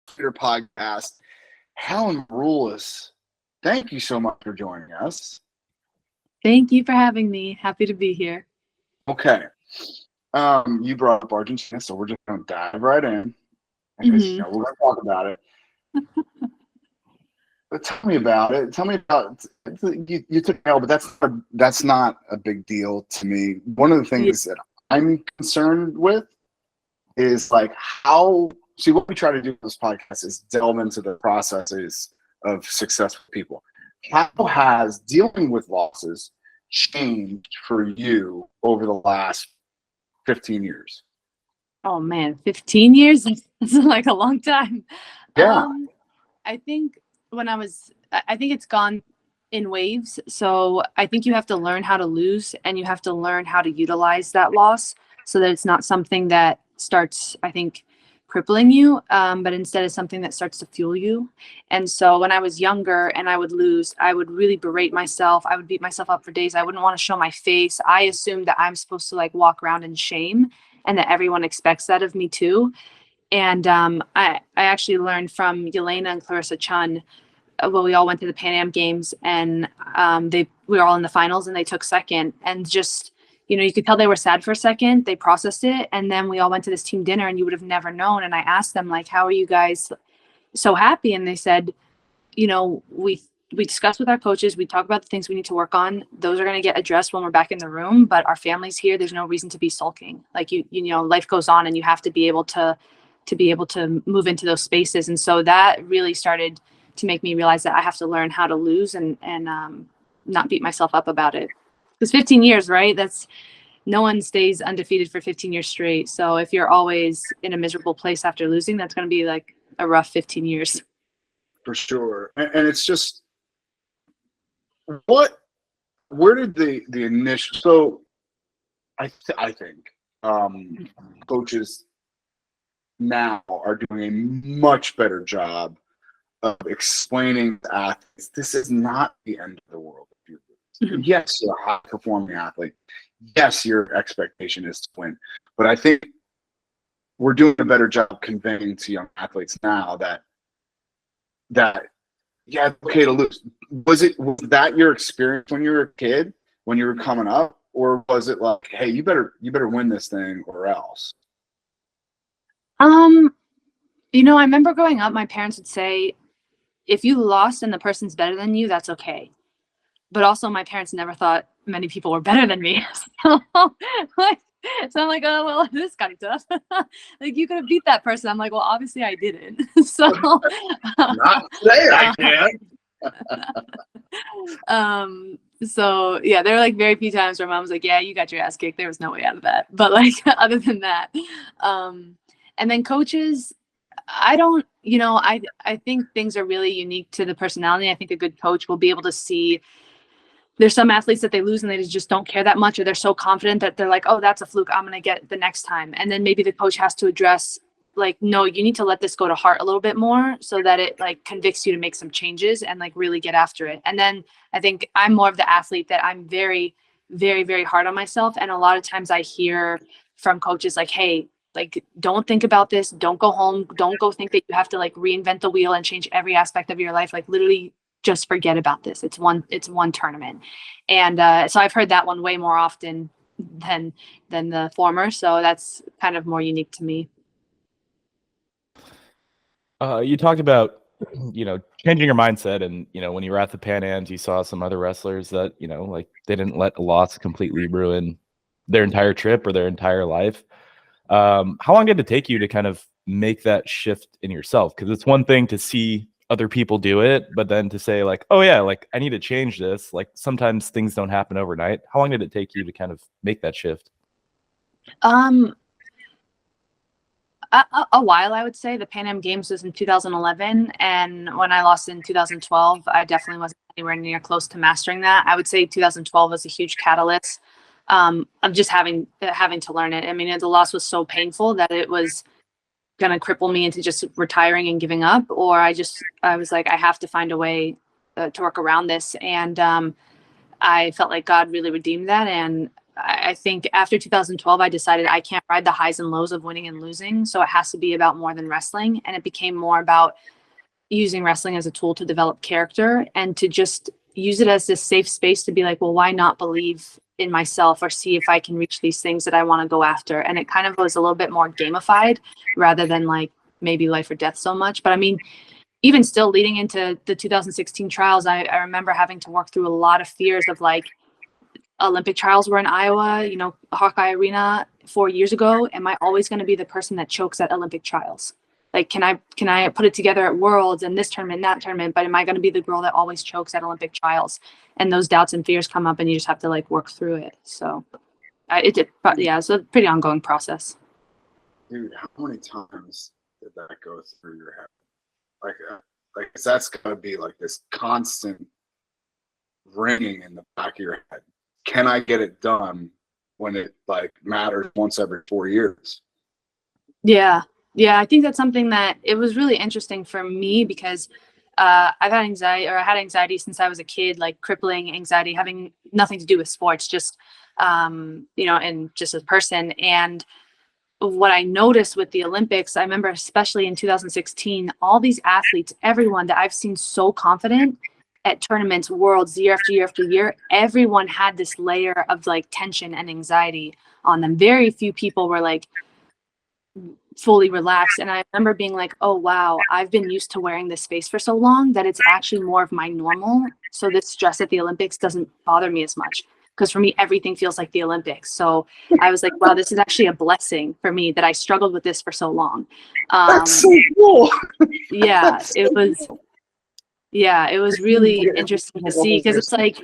Athletor Podcast. Helen Maroulis, thank you so much for joining us. Thank you for having me. Happy to be here. Okay. You brought up Argentina, so we're just going to dive right in. Because, we're going to talk about it. But tell me about it. Tell me about you took L, but that's not a big deal to me. One of the things that I'm concerned with is like what we try to do with this podcast is delve into the processes of successful people. How has dealing with losses changed for you over the last 15 years? Oh man, 15 years? That's like a long time. Yeah. I think it's gone in waves. So I think you have to learn how to lose, and you have to learn how to utilize that loss so that it's not something that starts, I think, crippling you, but instead is something that starts to fuel you. And so when I was younger and I would lose, I would really berate myself. I would beat myself up for days. I wouldn't want to show my face. I assumed that I'm supposed to like walk around in shame and that everyone expects that of me too. And I actually learned from Yelena and Clarissa Chun. Well, we all went to the Pan Am Games, and we were all in the finals, and they took second. And just, you could tell they were sad for a second. They processed it, and then we all went to this team dinner, and you would have never known. And I asked them, like, how are you guys so happy? And they said, we discuss with our coaches. We talk about the things we need to work on. Those are going to get addressed when we're back in the room. But our family's here. There's no reason to be sulking. Like life goes on, and you have to be able to move into those spaces. And so that really started to make me realize that I have to learn how to lose and not beat myself up about it. Because 15 years, right? No one stays undefeated for 15 years straight. So if you're always in a miserable place after losing, that's going to be like a rough 15 years. For sure. And it's just, where did the initial, so I think coaches now are doing a much better job of explaining to athletes, this is not the end of the world if you lose. Mm-hmm. Yes, you're a high-performing athlete. Yes, your expectation is to win. But I think we're doing a better job conveying to young athletes now that it's okay to lose. Was that your experience when you were a kid, when you were coming up, or was it like, hey, you better win this thing or else? I remember growing up, my parents would say, if you lost and the person's better than you, that's okay. But also my parents never thought many people were better than me. So I'm like, oh, well, this got tough. Like, you could have beat that person. I'm like, well, obviously I didn't. So not today, I can. So yeah, there were like very few times where mom was like, yeah, you got your ass kicked. There was no way out of that. But like, other than that, and then coaches, I don't, I think things are really unique to the personality. I think a good coach will be able to see there's some athletes that they lose and they just don't care that much, or they're so confident that they're like, oh, that's a fluke, I'm going to get it the next time. And then maybe the coach has to address like, no, you need to let this go to heart a little bit more so that it like convicts you to make some changes and like really get after it. And then I think I'm more of the athlete that I'm very, very, very hard on myself. And a lot of times I hear from coaches like, hey, like, don't think about this. Don't go home. Don't go think that you have to like reinvent the wheel and change every aspect of your life. Like, literally just forget about this. It's one tournament. And so I've heard that one way more often than the former. So that's kind of more unique to me. You talked about, changing your mindset, and, when you were at the Pan Ams, you saw some other wrestlers that, like, they didn't let a loss completely ruin their entire trip or their entire life. How long did it take you to kind of make that shift in yourself? Because it's one thing to see other people do it, but then to say like, oh yeah, like I need to change this. Like, sometimes things don't happen overnight. How long did it take you to kind of make that shift? A while, I would say. The Pan Am Games was in 2011, and when I lost in 2012, I definitely wasn't anywhere near close to mastering that. I would say 2012 was a huge catalyst of just having to learn it. I mean, the loss was so painful that it was going to cripple me into just retiring and giving up, or I was like, I have to find a way to work around this. And I felt like God really redeemed that, and I think after 2012, I decided I can't ride the highs and lows of winning and losing. So it has to be about more than wrestling. And it became more about using wrestling as a tool to develop character and to just use it as this safe space to be like, well, why not believe in myself or see if I can reach these things that I want to go after? And it kind of was a little bit more gamified rather than like maybe life or death so much. But I mean, even still leading into the 2016 trials, I remember having to work through a lot of fears of like, Olympic trials were in Iowa, you know, Hawkeye Arena 4 years ago. Am I always going to be the person that chokes at Olympic trials? Like, can I put it together at Worlds and this tournament, that tournament, but am I going to be the girl that always chokes at Olympic trials? And those doubts and fears come up and you just have to like work through it. So it's a pretty ongoing process. Dude, how many times did that go through your head? Like that's got to be like this constant ringing in the back of your head. Can I get it done when it like matters once every 4 years? Yeah. I think that's something that it was really interesting for me because I've had anxiety, or I had anxiety since I was a kid, like crippling anxiety, having nothing to do with sports, just, you know, and just as a person. And what I noticed with the Olympics, I remember especially in 2016, all these athletes, everyone that I've seen so confident at tournaments, Worlds, year after year after year, everyone had this layer of like tension and anxiety on them. Very few people were like fully relaxed. And I remember being like, oh, wow, I've been used to wearing this space for so long that it's actually more of my normal. So this stress at the Olympics doesn't bother me as much. Because for me, everything feels like the Olympics. So I was like, wow, this is actually a blessing for me that I struggled with this for so long. That's so cool. Yeah, it was really interesting to see, because it's like,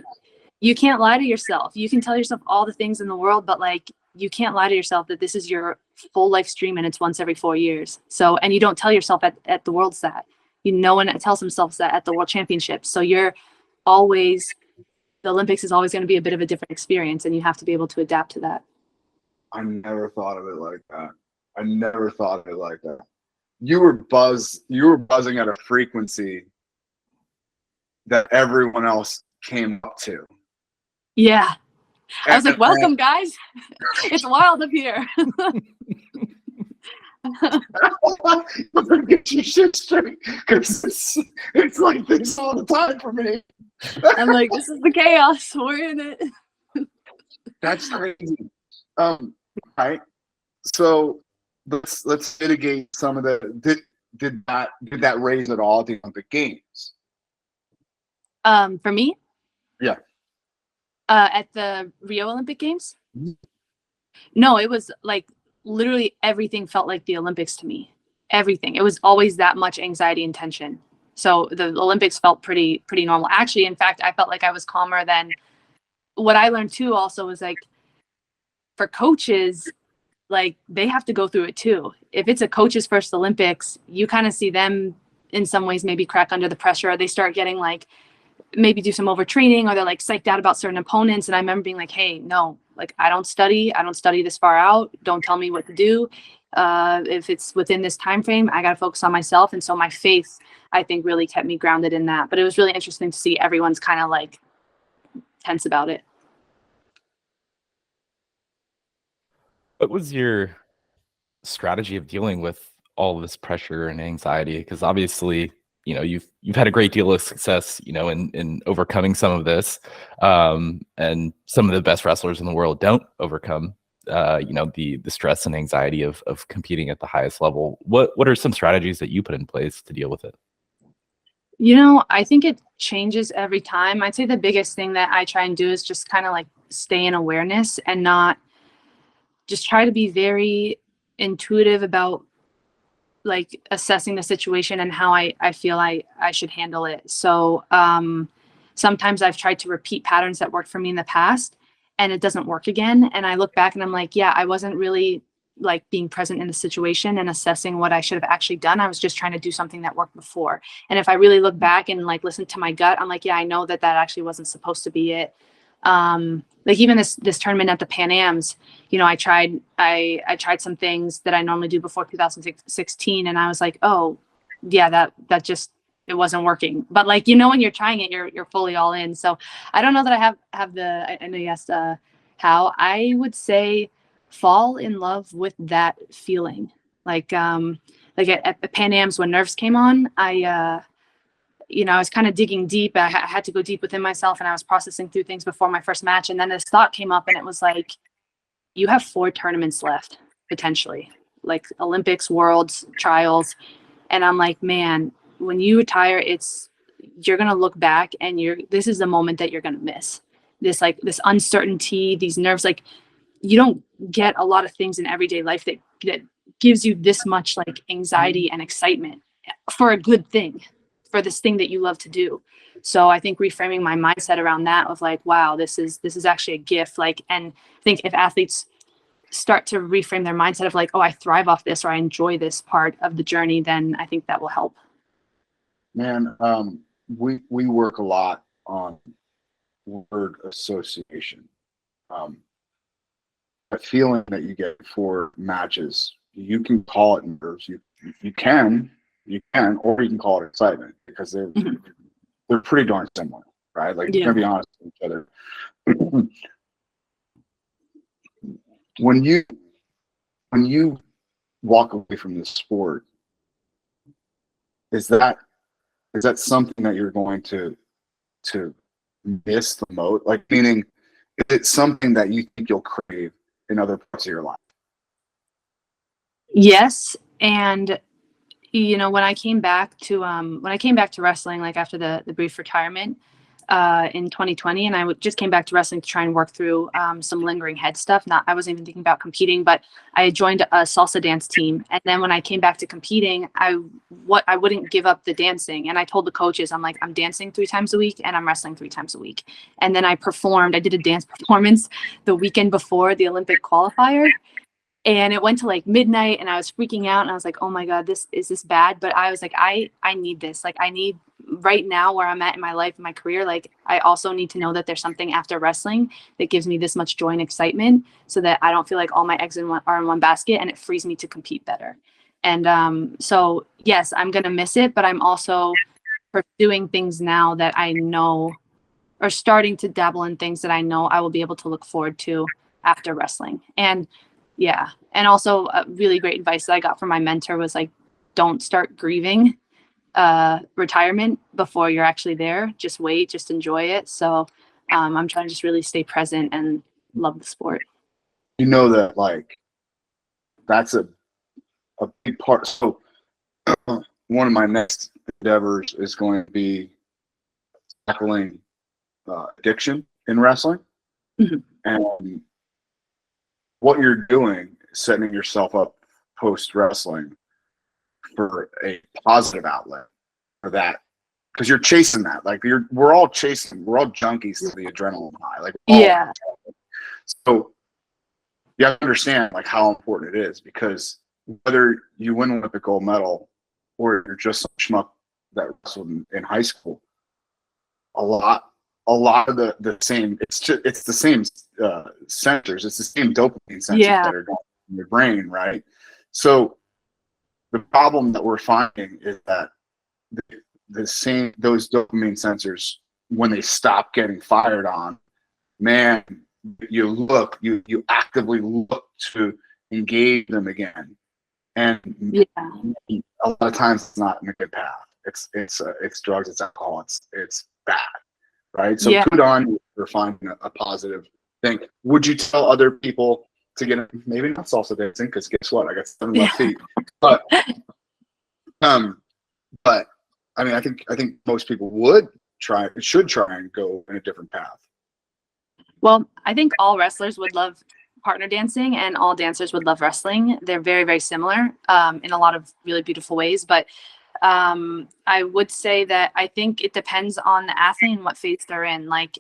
you can't lie to yourself. You can tell yourself all the things in the world, but like, you can't lie to yourself that this is your full life stream and it's once every 4 years. So, and you don't tell yourself at the Worlds that, no one tells themselves that at the World Championships. So you're always, the Olympics is always going to be a bit of a different experience, and you have to be able to adapt to that. I never thought of it like that. You were buzzing at a frequency that everyone else came up to. Yeah. I was like, welcome, guys. It's wild up here. Get your shit straight, because it's like this all the time for me. I'm like, this is the chaos. We're in it. That's crazy. Right. So let's mitigate some of the. Did that raise at all at the Olympic Games? For me? Yeah. At the Rio Olympic Games? Mm-hmm. No, it was like literally everything felt like the Olympics to me. Everything. It was always that much anxiety and tension. So the Olympics felt pretty normal. Actually, in fact, I felt like I was calmer than what I learned too. Also was like, for coaches, like they have to go through it too. If it's a coach's first Olympics, you kind of see them in some ways maybe crack under the pressure, or they start getting like, maybe do some overtraining, or they're like psyched out about certain opponents. And I remember being like, hey, no, like I don't study this far out. Don't tell me what to do. If it's within this time frame, I got to focus on myself. And so my faith, I think, really kept me grounded in that. But it was really interesting to see everyone's kind of like tense about it. What was your strategy of dealing with all of this pressure and anxiety? Because obviously, you've had a great deal of success, in overcoming some of this, and some of the best wrestlers in the world don't overcome, the stress and anxiety of competing at the highest level. What are some strategies that you put in place to deal with it? I think it changes every time. I'd say the biggest thing that I try and do is just kind of like stay in awareness and not just try to be very intuitive about like assessing the situation and how I feel I should handle it. So sometimes I've tried to repeat patterns that worked for me in the past and it doesn't work again. And I look back and I'm like, yeah, I wasn't really like being present in the situation and assessing what I should have actually done. I was just trying to do something that worked before. And if I really look back and like listen to my gut, I'm like, yeah, I know that actually wasn't supposed to be it. Like even this tournament at the Pan Ams, I tried some things that I normally do before 2016. And I was like, oh yeah, that just, it wasn't working. But like, when you're trying it, you're fully all in. So I don't know that I have I know you asked, how, I would say fall in love with that feeling. Like at Pan Am's, when nerves came on, I was kind of digging deep. I had to go deep within myself, and I was processing through things before my first match. And then this thought came up, and it was like, you have 4 tournaments left, potentially, like Olympics, Worlds, Trials. And I'm like, man, when you retire, you're going to look back, and this is the moment that you're going to miss. This uncertainty, these nerves, like, you don't get a lot of things in everyday life that gives you this much like anxiety and excitement for a good thing, for this thing that you love to do. So I think reframing my mindset around that of like, wow, this is actually a gift. Like, and I think if athletes start to reframe their mindset of like, oh, I thrive off this, or I enjoy this part of the journey, then I think that will help. Man, we work a lot on word association. The feeling that you get before matches, you can call it nerves. You can, or you can call it excitement, because they're pretty darn similar, right? Like, you're gonna be honest with each other. When you walk away from this sport, is that something that you're going to miss the most? Like, meaning, is it something that you think you'll crave in other parts of your life? Yes. And when I came back to wrestling, like after the brief retirement in 2020, and I just came back to wrestling to try and work through some lingering head stuff. I wasn't even thinking about competing, but I joined a salsa dance team. And then when I came back to competing, I wouldn't give up the dancing. And I told the coaches, I'm like, I'm dancing 3 times a week and I'm wrestling 3 times a week. And then I did a dance performance the weekend before the Olympic qualifier. And it went to like midnight, and I was freaking out, and I was like, oh my God, is this bad? But I was like, I need this. Like, I need, right now where I'm at in my life, in my career, like, I also need to know that there's something after wrestling that gives me this much joy and excitement, so that I don't feel like all my eggs are in one basket, and it frees me to compete better. And so yes, I'm going to miss it, but I'm also pursuing things now that I know, or starting to dabble in things that I know I will be able to look forward to after wrestling. And yeah. And also really great advice that I got from my mentor was like, don't start grieving retirement before you're actually there. Just wait, just enjoy it. So I'm trying to just really stay present and love the sport. You know that, like, that's a big part. So one of my next endeavors is going to be tackling addiction in wrestling. Mm-hmm. And what you're doing is setting yourself up post wrestling for a positive outlet for that, because you're chasing that. Like, we're all junkies to the adrenaline high. Like, yeah. So you have to understand like how important it is, because whether you win an Olympic gold medal or you're just some schmuck that wrestled in high school, a lot of the same, it's the same sensors, it's the same dopamine sensors that are going in your brain, right? So the problem that we're finding is that those dopamine sensors, when they stop getting fired on, man, you actively look to engage them again, and a lot of times it's not in a good path. It's drugs, it's alcohol, it's bad. Right. So good on you for finding a positive thing. Would you tell other people to get maybe not salsa dancing, because guess what? I got 7 left feet. But I mean, I think most people should try and go in a different path. Well, I think all wrestlers would love partner dancing, and all dancers would love wrestling. They're very, very similar in a lot of really beautiful ways. But I would say that I think it depends on the athlete and what phase they're in. Like,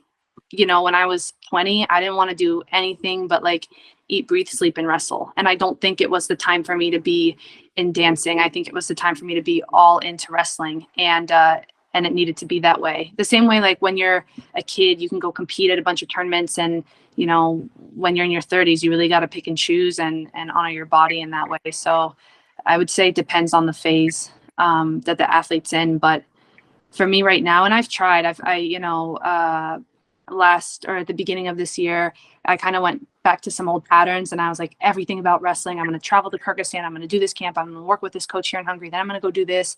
when I was 20, I didn't want to do anything but like eat, breathe, sleep, and wrestle. And I don't think it was the time for me to be in dancing. I think it was the time for me to be all into wrestling. And it needed to be that way. The same way, like when you're a kid, you can go compete at a bunch of tournaments, and when you're in your 30s, you really got to pick and choose and honor your body in that way. So I would say it depends on the phase that the athlete's in. But for me right now, and I've tried, at the beginning of this year, I kind of went back to some old patterns, and I was like, everything about wrestling. I'm going to travel to Kyrgyzstan. I'm going to do this camp. I'm going to work with this coach here in Hungary. Then I'm going to go do this.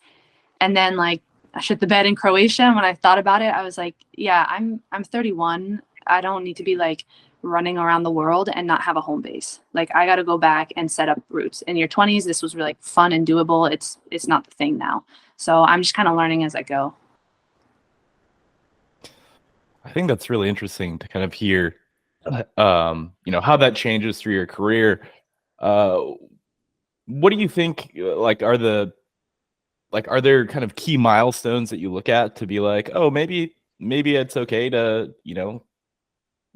And then like I shit the bed in Croatia. And when I thought about it, I was like, yeah, I'm 31. I don't need to be like running around the world and not have a home base. Like I got to go back and set up roots. In your 20s, this was really fun and doable. It's not the thing now. So I'm just kind of learning as I go. I think that's really interesting to kind of hear, how that changes through your career. What do you think, are there kind of key milestones that you look at to be like, oh, maybe it's okay to,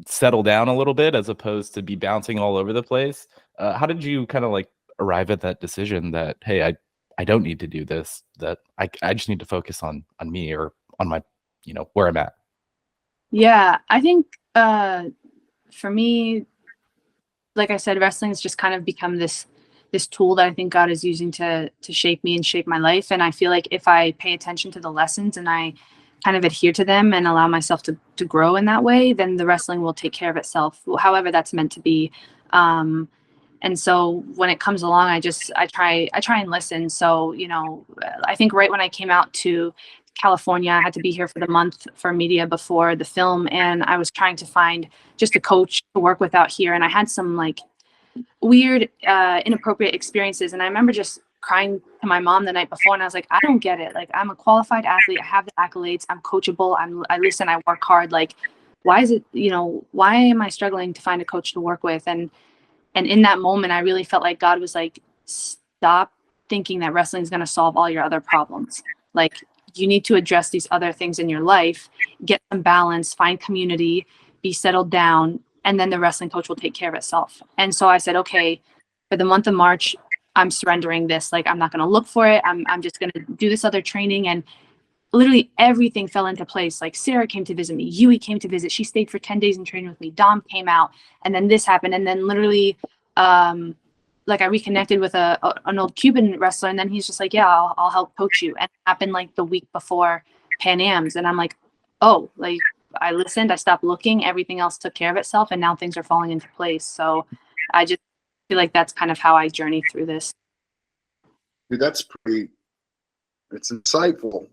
settle down a little bit as opposed to be bouncing all over the place? How did you kind of arrive at that decision that, hey, I don't need to do this, that I just need to focus on me or on my, where I'm at? Yeah, I think for me, like I said, wrestling has just kind of become this tool that I think God is using to shape me and shape my life. And I feel like if I pay attention to the lessons and I kind of adhere to them and allow myself to grow in that way, then the wrestling will take care of itself, however that's meant to be. And so when it comes along, I try and listen. So, I think right when I came out to California, I had to be here for the month for media before the film. And I was trying to find just a coach to work with out here. And I had some weird, inappropriate experiences. And I remember just crying to my mom the night before. And I was like, I don't get it. Like, I'm a qualified athlete. I have the accolades. I'm coachable. I listen, I work hard. Like, why is it, why am I struggling to find a coach to work with? And in that moment, I really felt like God was like, stop thinking that wrestling is going to solve all your other problems. Like, you need to address these other things in your life, get some balance, find community, be settled down, and then the wrestling coach will take care of itself. And so I said, okay, for the month of March, I'm surrendering this. Like, I'm not going to look for it. I'm just going to do this other training. And literally everything fell into place. Like, Sarah came to visit me. Yui came to visit. She stayed for 10 days in training with me. Dom came out. And then this happened. And then literally, I reconnected with an old Cuban wrestler, and then he's just like, yeah, I'll help coach you. And it happened the week before Pan Ams. And I'm like, oh, I listened, I stopped looking, everything else took care of itself. And now things are falling into place. So I just feel like that's kind of how I journey through this. Dude, it's insightful.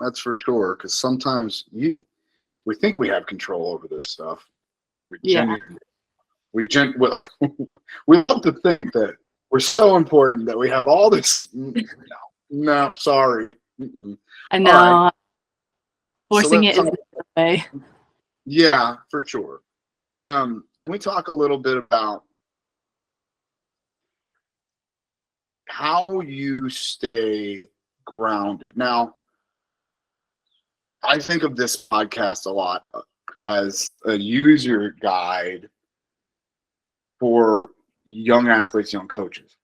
That's for sure. Cause sometimes we think we have control over this stuff. We love to think that we're so important that we have all this. No, sorry. I know. Right. Forcing it is the way. Yeah, for sure. Can we talk a little bit about how you stay grounded? Now, I think of this podcast a lot as a user guide for young athletes, young coaches.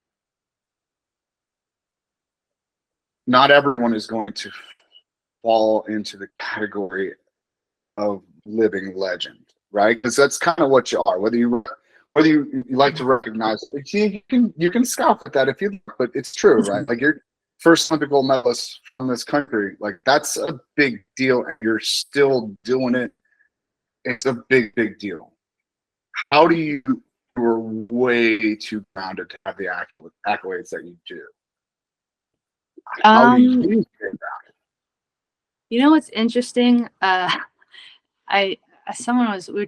Not everyone is going to fall into the category of living legend, right? Because that's kind of what you are. Whether you like to recognize it, you can scoff at that if you like, but it's true, right? Like, you're first Olympic gold medalist from this country. Like, that's a big deal, and you're still doing it. It's a big deal. How do you? You're way too grounded to have the accolades that you do. How do you stay grounded? What's interesting? We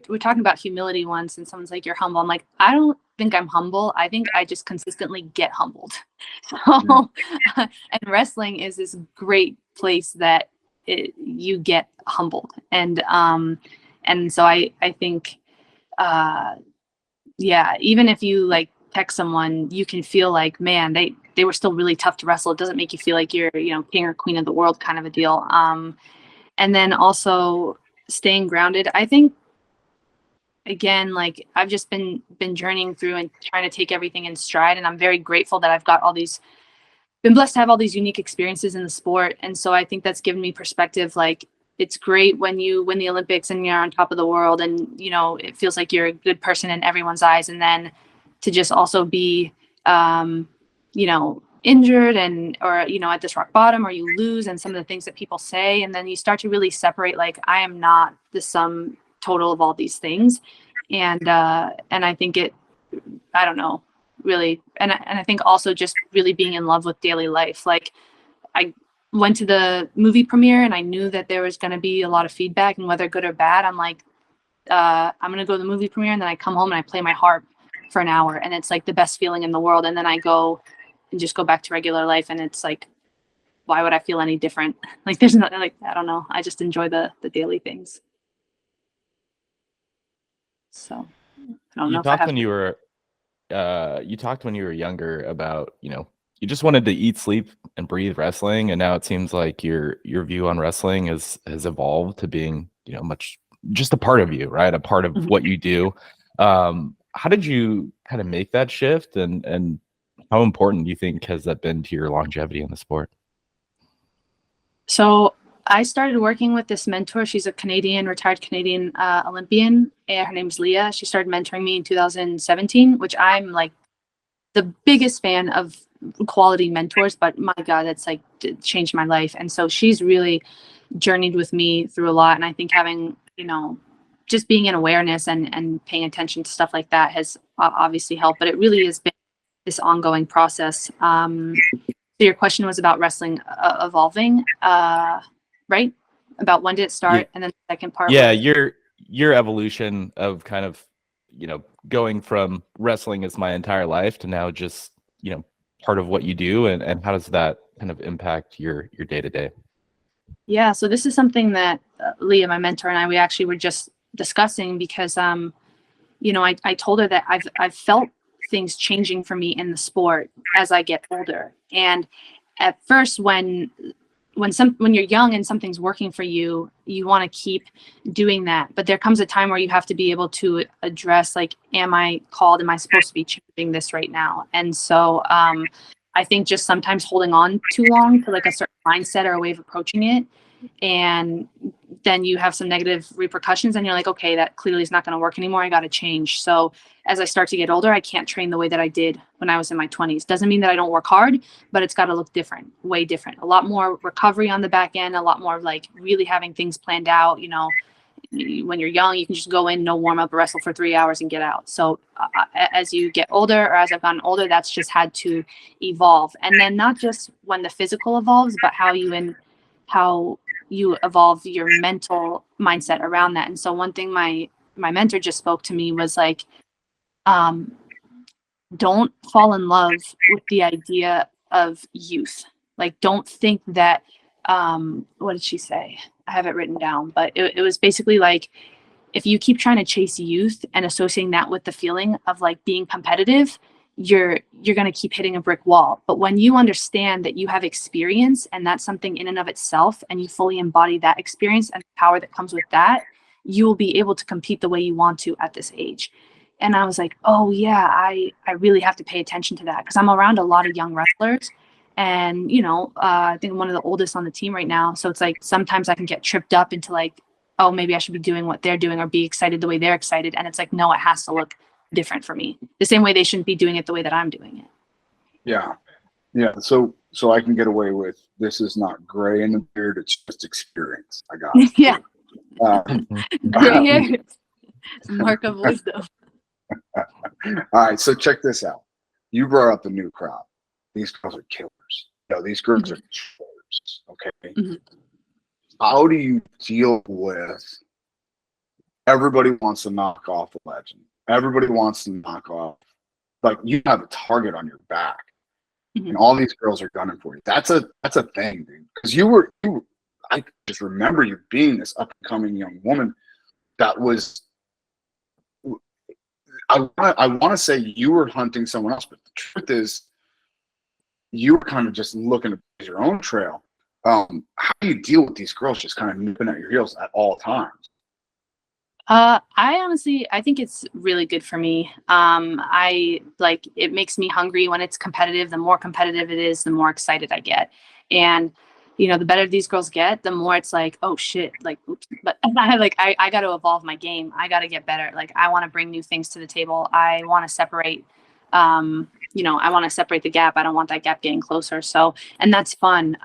were talking about humility once, and someone's like, "You're humble." I'm like, I don't think I'm humble. I think I just consistently get humbled. So, and wrestling is this great place that you get humbled, and so I think, yeah, even if you text someone, you can feel like, man, they were still really tough to wrestle. It doesn't make you feel like you're king or queen of the world kind of a deal. And then also staying grounded. I think, again, I've just been journeying through and trying to take everything in stride, and I'm very grateful that I've got been blessed to have all these unique experiences in the sport. And so I think that's given me perspective. It's great when you win the Olympics and you're on top of the world, and it feels like you're a good person in everyone's eyes. And then to just also be injured or at this rock bottom, or you lose, and some of the things that people say, and then you start to really separate, I am not the sum total of all these things. And I think I don't know, really. And I think also just really being in love with daily life. Like, I went to the movie premiere and I knew that there was going to be a lot of feedback, and whether good or bad, I'm like, I'm going to go to the movie premiere, and then I come home and I play my harp for an hour, and it's like the best feeling in the world. And then I go and just go back to regular life, and it's like, why would I feel any different? Like, there's not, like, I don't know. I just enjoy the daily things. So I don't know. You talked when you were younger about, you just wanted to eat, sleep, and breathe wrestling, and now it seems like your view on wrestling has evolved to being, much just a part of you, right? A part of what you do. How did you kind of make that shift, and how important do you think has that been to your longevity in the sport? So I started working with this mentor. She's a retired Canadian Olympian, and her name's Leah. She started mentoring me in 2017, which I'm like the biggest fan of quality mentors, but my God, that's like changed my life. And so she's really journeyed with me through a lot. And I think having, just being in awareness and paying attention to stuff like that has obviously helped, but it really has been this ongoing process. So your question was about wrestling evolving, right? About when did it start? Yeah. And then the second part. Yeah, your evolution of kind of, going from wrestling as my entire life to now just, part of what you do, and how does that kind of impact your day-to-day? Yeah, so this is something that Leah, my mentor, and I, we actually were just discussing, because I told her that I've felt things changing for me in the sport as I get older. And at first, when you're young and something's working for you, you want to keep doing that. But there comes a time where you have to be able to address, like, am I called? Am I supposed to be changing this right now? And so I think just sometimes holding on too long to like a certain mindset or a way of approaching it, and then you have some negative repercussions, and you're like, okay, that clearly is not going to work anymore. I got to change. So as I start to get older, I can't train the way that I did when I was in my 20s. Doesn't mean that I don't work hard, but it's got to look different, way different. A lot more recovery on the back end, a lot more like really having things planned out. When you're young, you can just go in, no warm up, wrestle for 3 hours and get out. So as you get older, or as I've gotten older, that's just had to evolve. And then not just when the physical evolves, but how you evolve your mental mindset around that. And so one thing my mentor just spoke to me was like, don't fall in love with the idea of youth. Like, don't think that, what did she say? I have it written down, but it was basically like, if you keep trying to chase youth and associating that with the feeling of like being competitive, you're going to keep hitting a brick wall. But when you understand that you have experience, and that's something in and of itself, and you fully embody that experience and the power that comes with that, you will be able to compete the way you want to at this age. And I was like, oh yeah, I really have to pay attention to that, because I'm around a lot of young wrestlers, and I think I'm one of the oldest on the team right now. So it's like sometimes I can get tripped up into like, oh, maybe I should be doing what they're doing or be excited the way they're excited. And it's like, no, it has to look different for me, the same way they shouldn't be doing it the way that I'm doing it. Yeah. So I can get away with, this is not gray in the beard, it's just experience. I got it. Yeah. Gray hair. It's a mark of wisdom. All right, so check this out. You brought up the new crowd. These girls are killers. These girls are killers. Okay. Mm-hmm. How do you deal with, everybody wants to knock off a legend. Everybody wants to knock off, like, you have a target on your back, and all these girls are gunning for you. That's a thing, dude. Because I just remember you being this up and coming young woman that was, I want to say you were hunting someone else, but the truth is you were kind of just looking to blaze your own trail. How do you deal with these girls just kind of nipping at your heels at all times? I think it's really good for me. It makes me hungry when it's competitive. The more competitive it is, the more excited I get. And, the better these girls get, the more it's like, oh shit, like, oops. But I got to evolve my game. I got to get better. Like, I want to bring new things to the table. I want to separate, I want to separate the gap. I don't want that gap getting closer. So, and that's fun.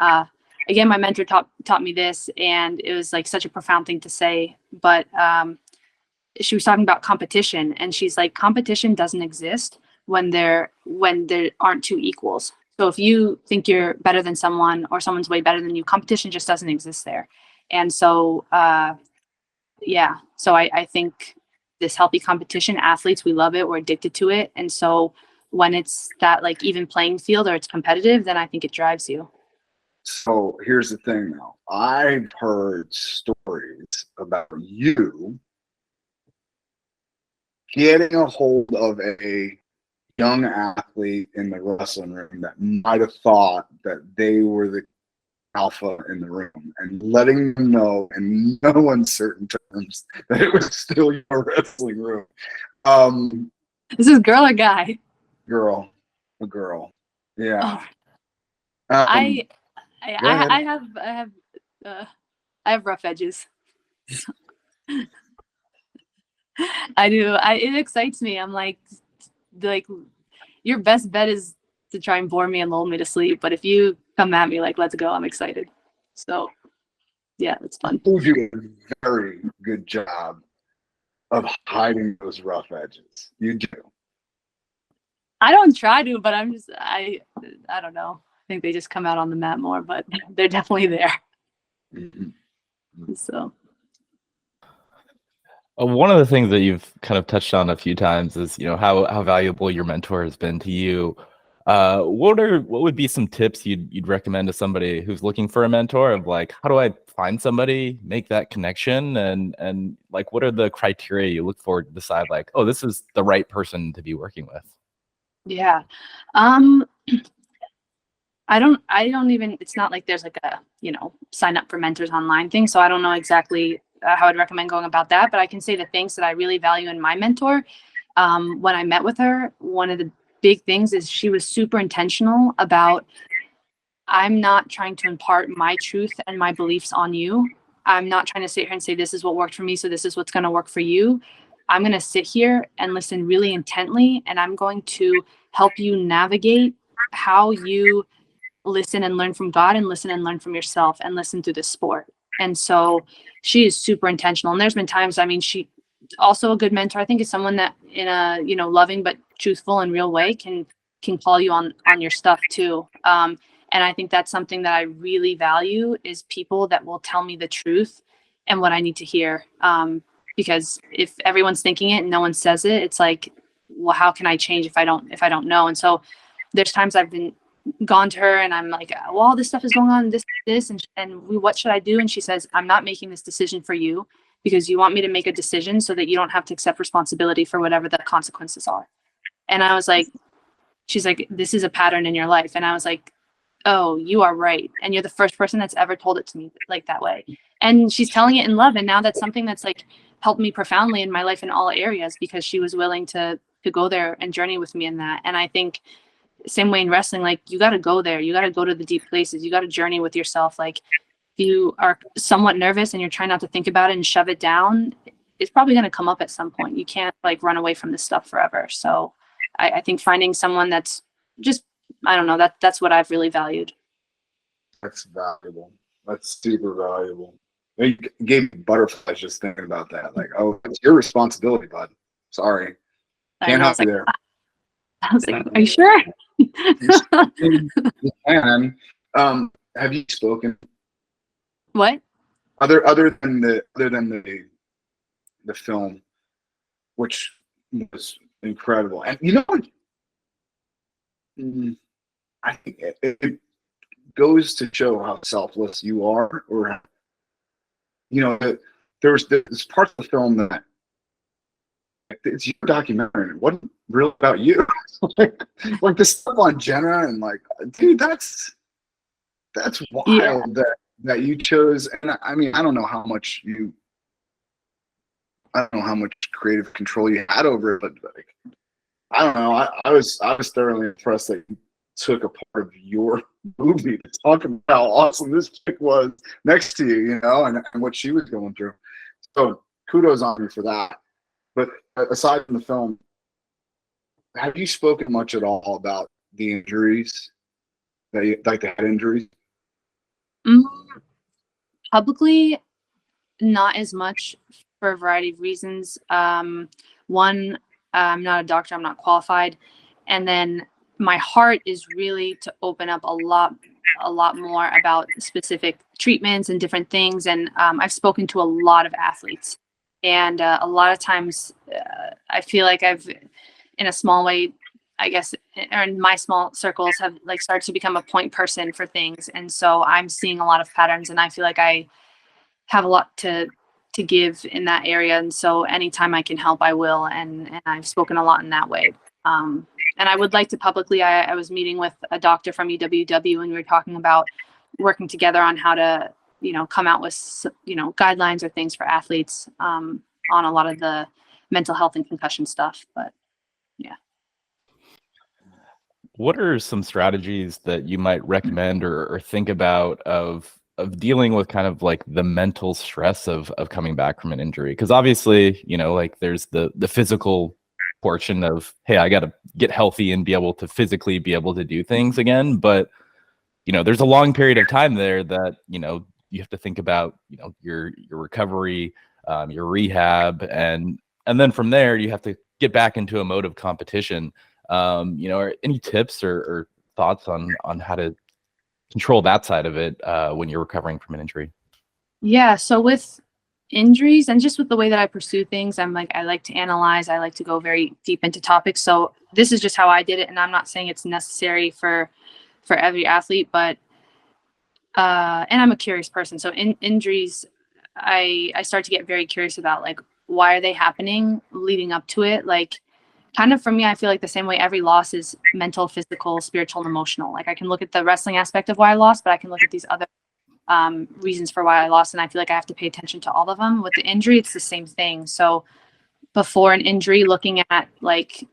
Again, my mentor taught me this, and it was like such a profound thing to say, but, she was talking about competition, and she's like, competition doesn't exist when there aren't two equals. So if you think you're better than someone or someone's way better than you, competition just doesn't exist there. And so yeah, so I think this healthy competition, athletes, we love it, we're addicted to it. And so when it's that like even playing field or it's competitive, then I think it drives you. So here's the thing now. I've heard stories about you getting a hold of a young athlete in the wrestling room that might have thought that they were the alpha in the room and letting them know in no uncertain terms that it was still your wrestling room. This is girl or guy? Girl, a girl. Yeah. Oh. I go have rough edges. I do. It excites me. I'm like your best bet is to try and bore me and lull me to sleep. But if you come at me like, let's go, I'm excited. So yeah, it's fun. You do a very good job of hiding those rough edges. You do. I don't try to, but I don't know. I think they just come out on the mat more, but they're definitely there. Mm-hmm. So one of the things that you've kind of touched on a few times is, how valuable your mentor has been to you. What would be some tips you'd recommend to somebody who's looking for a mentor of like, how do I find somebody, make that connection, and like, what are the criteria you look for to decide like, oh, this is the right person to be working with? yeah. I don't even, it's not like there's like a, sign up for mentors online thing. So I don't know exactly how I'd recommend going about that, but I can say the things that I really value in my mentor. When I met with her, one of the big things is she was super intentional about, I'm not trying to impart my truth and my beliefs on you. I'm not trying to sit here and say, this is what worked for me, so this is what's going to work for you. I'm going to sit here and listen really intently, and I'm going to help you navigate how you listen and learn from God and listen and learn from yourself and listen through the sport. And so she is super intentional. And there's been times, she also a good mentor, I think, is someone that in a, loving but truthful and real way can call you on your stuff too. And I think that's something that I really value, is people that will tell me the truth and what I need to hear. Because if everyone's thinking it and no one says it, it's like, well, how can I change if I don't know? And so there's times I've been gone to her and I'm like, well, all this stuff is going on, this, and what should I do? And she says, I'm not making this decision for you because you want me to make a decision so that you don't have to accept responsibility for whatever the consequences are. And I was like, she's like, this is a pattern in your life. And I was like, oh, you are right. And you're the first person that's ever told it to me like that way. And she's telling it in love. And now that's something that's like helped me profoundly in my life in all areas, because she was willing to go there and journey with me in that. And I think same way in wrestling, like, you got to go there. You got to go to the deep places. You got to journey with yourself. Like, if you are somewhat nervous and you're trying not to think about it and shove it down, it's probably going to come up at some point. You can't like run away from this stuff forever. So I think finding someone that's just, I don't know, that's what I've really valued. That's valuable. That's super valuable. You gave me butterflies just thinking about that. Like, oh, it's your responsibility, bud. Sorry. Can't help you there. I was like, are you sure? You can. Have you spoken? What? Other than the film, which was incredible, and you know what? I think it goes to show how selfless you are, or there's parts of the film that it's your documentary. It wasn't real about you. like the stuff on Jenna and like, dude, that's wild that you chose. And I don't know how much creative control you had over it, but like, I don't know. I was thoroughly impressed that you took a part of your movie to talk about how awesome this chick was next to you, and what she was going through. So kudos on you for that. But aside from the film, have you spoken much at all about the injuries, like the head injuries? Publicly, not as much for a variety of reasons. One, I'm not a doctor, I'm not qualified. And then my heart is really to open up a lot more about specific treatments and different things. And I've spoken to a lot of athletes, and a lot of times I feel like I've, in a small way, I guess, or in my small circles, have like started to become a point person for things. And so I'm seeing a lot of patterns, and I feel like I have a lot to give in that area. And so anytime I can help, I will. And I've spoken a lot in that way. And I would like to publicly, I was meeting with a doctor from UWW, and we were talking about working together on how to, come out with, guidelines or things for athletes on a lot of the mental health and concussion stuff. But yeah. What are some strategies that you might recommend or think about of dealing with kind of like the mental stress of coming back from an injury? Because obviously, like there's the physical portion of, hey, I got to get healthy and be able to physically be able to do things again. But, there's a long period of time there that, you have to think about, your recovery, your rehab, and then from there you have to get back into a mode of competition. Are any tips or thoughts on how to control that side of it when you're recovering from an injury? Yeah. So with injuries and just with the way that I pursue things, I like to analyze, I like to go very deep into topics. So this is just how I did it. And I'm not saying it's necessary for every athlete, but, and I'm a curious person. So in injuries, I start to get very curious about like, why are they happening leading up to it? Like, kind of for me, I feel like the same way every loss is mental, physical, spiritual, and emotional. Like I can look at the wrestling aspect of why I lost, but I can look at these other reasons for why I lost. And I feel like I have to pay attention to all of them. With the injury, it's the same thing. So before an injury, looking at like,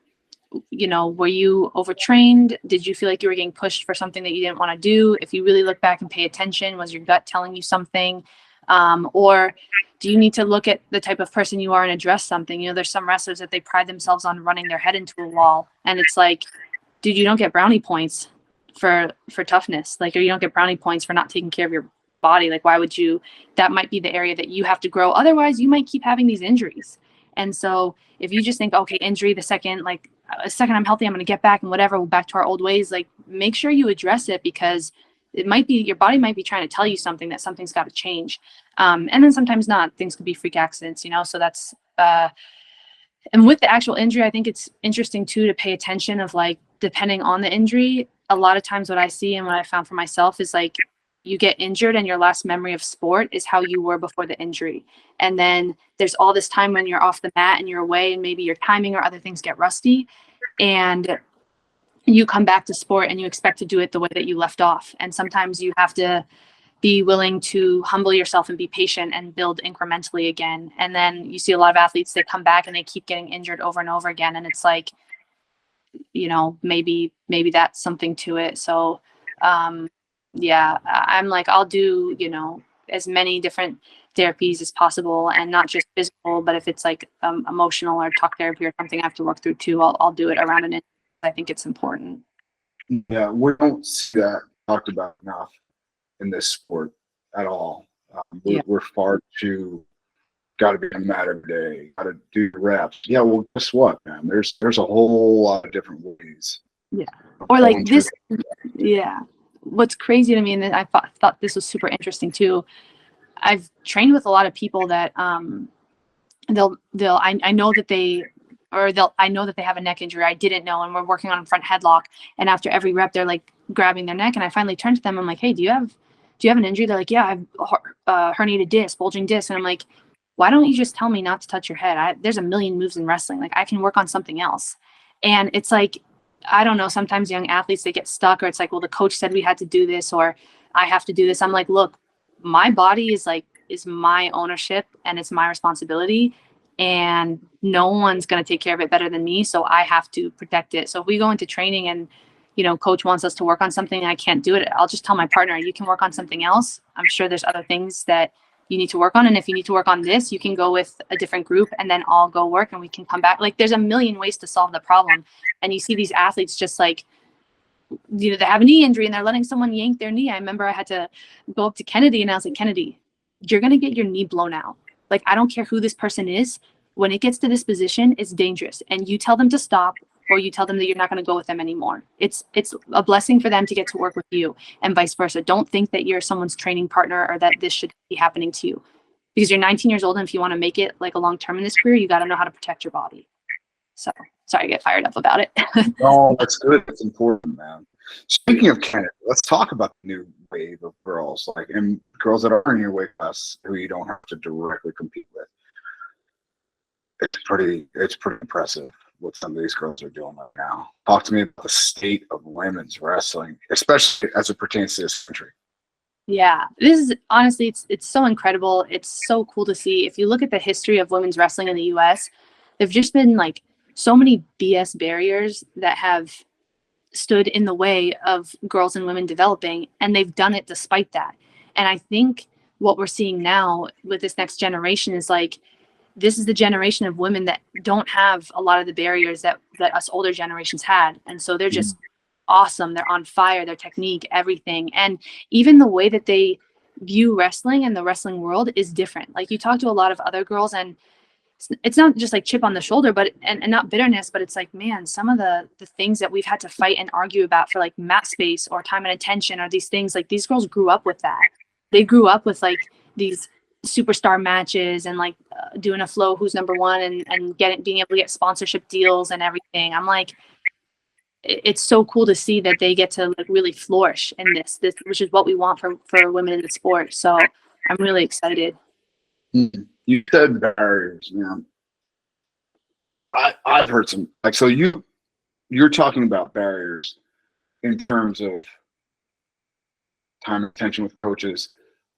were you overtrained? Did you feel like you were getting pushed for something that you didn't want to do? If you really look back and pay attention, was your gut telling you something? Or do you need to look at the type of person you are and address something? There's some wrestlers that they pride themselves on running their head into a wall. And it's like, dude, you don't get brownie points for toughness. Like, or you don't get brownie points for not taking care of your body. Like, why would you? That might be the area that you have to grow. Otherwise, you might keep having these injuries. And so if you just think, okay, injury, the second I'm healthy, I'm going to get back and whatever, back to our old ways, like make sure you address it, because it might be, your body might be trying to tell you something, that something's got to change. And then sometimes not. Things could be freak accidents, so that's, and with the actual injury, I think it's interesting too, to pay attention of like, depending on the injury, a lot of times what I see and what I found for myself is like, you get injured and your last memory of sport is how you were before the injury. And then there's all this time when you're off the mat and you're away and maybe your timing or other things get rusty, and you come back to sport and you expect to do it the way that you left off. And sometimes you have to be willing to humble yourself and be patient and build incrementally again. And then you see a lot of athletes that come back and they keep getting injured over and over again. And it's like, maybe that's something to it. So, yeah, I'm like, I'll do, as many different therapies as possible, and not just physical, but if it's like emotional or talk therapy or something I have to work through too, I'll do it around an injury. I think it's important. Yeah, we don't see that talked about enough in this sport at all. We're far too got to be on the mat every day, got to do reps. Yeah, well, guess what, man? There's a whole lot of different ways. Yeah, or like this. Yeah, what's crazy to me, and I thought this was super interesting too. I've trained with a lot of people that I know that they have a neck injury I didn't know, and we're working on a front headlock, and after every rep they're like grabbing their neck, and I finally turned to them, I'm like, hey, do you have an injury? They're like, yeah, I've herniated disc, bulging disc. And I'm like, why don't you just tell me not to touch your head? There's a million moves in wrestling, like I can work on something else. And it's like, I don't know, sometimes young athletes, they get stuck, or it's like, well, the coach said we had to do this, or I have to do this. I'm like, look, my body is my ownership and it's my responsibility, and no one's going to take care of it better than me. So I have to protect it. So if we go into training and, coach wants us to work on something and I can't do it, I'll just tell my partner, you can work on something else. I'm sure there's other things that you need to work on. And if you need to work on this, you can go with a different group, and then I'll go work and we can come back. Like, there's a million ways to solve the problem. And you see these athletes just like, they have a knee injury and they're letting someone yank their knee. I remember I had to go up to Kennedy and I was like, Kennedy, you're going to get your knee blown out. Like, I don't care who this person is. When it gets to this position, it's dangerous. And you tell them to stop, or you tell them that you're not going to go with them anymore. It's a blessing for them to get to work with you, and vice versa. Don't think that you're someone's training partner or that this should be happening to you, because you're 19 years old. And if you want to make it like a long term in this career, you got to know how to protect your body. So sorry, I get fired up about it. No, that's good. That's important, man. Speaking of Canada, let's talk about the new wave of girls, like, and girls that are in your weight class who you don't have to directly compete with. It's pretty impressive what some of these girls are doing right now. Talk to me about the state of women's wrestling, especially as it pertains to this country. Yeah, this is honestly, it's so incredible. It's so cool to see. If you look at the history of women's wrestling in the US, there've just been like so many BS barriers that have stood in the way of girls and women developing, and they've done it despite that. And I think what we're seeing now with this next generation is like, this is the generation of women that don't have a lot of the barriers that us older generations had. And so they're just awesome. They're on fire, their technique, everything. And even the way that they view wrestling and the wrestling world is different. Like, you talk to a lot of other girls, and it's not just like chip on the shoulder, but and not bitterness, but it's like, man, some of the things that we've had to fight and argue about for like mat space or time and attention, or these things, like, these girls grew up with that. They grew up with like these superstar matches and like doing a flow who's number one and being able to get sponsorship deals and everything. I'm like, it's so cool to see that they get to like really flourish in this, which is what we want for women in the sport. So I'm really excited. You said barriers, man. I've heard some, like, so you're talking about barriers in terms of time and attention with coaches,